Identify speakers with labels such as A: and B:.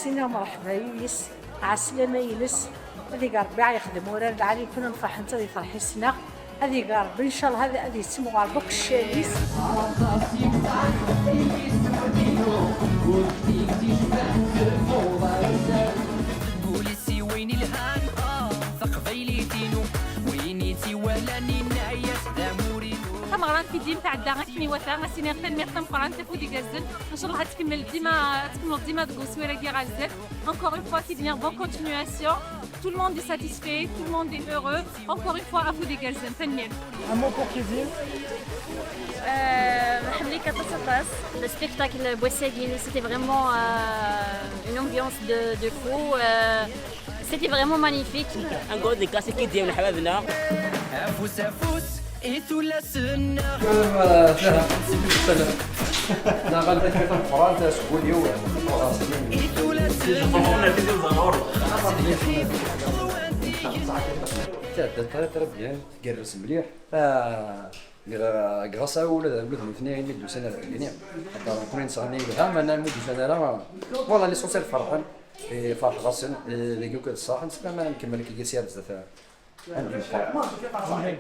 A: سينا مرحبا يلس عسلامة يلس هذي قال ربي يخدم ورا العالي كنا نفرح انت اللي فرحي السنة هذي قال ربي ان شاء الله هذه يسمو غربك الشاليس بوليسي وين الهان ثقبيليتينو وينيتي ولاني نعيش داموري مرات في ديما تعدى غتني وثا غاسيني غتنمي مقران تفودي كازن ان شاء الله غتكمل ديما دكو سويره كي غازل encore une fois qui vient bonne continuation tout le monde est satisfait tout le monde est heureux encore une fois à vous des gazan تنمي un mot pour Kizil
B: مرحبا لك تصفاس le spectacle Boissagine c'était vraiment une ambiance de fou c'était vraiment magnifique
C: نقول لك كاسي كي ديال حبابنا
D: افوس افوس إيثولا سنة
E: لا غنبدا في فرنسا شكون اليوم
D: إيثولا سنة
E: تاع بيان كرس مليح غراسا ولاد الاثنين اللي دوسنا العينين كنا نصغني لها ما نمد دوسنا لا والله لي سوسيال فرحان فرح غاسن اللي كنت صاح نسمع ما نكمل كي سير بزاف عندي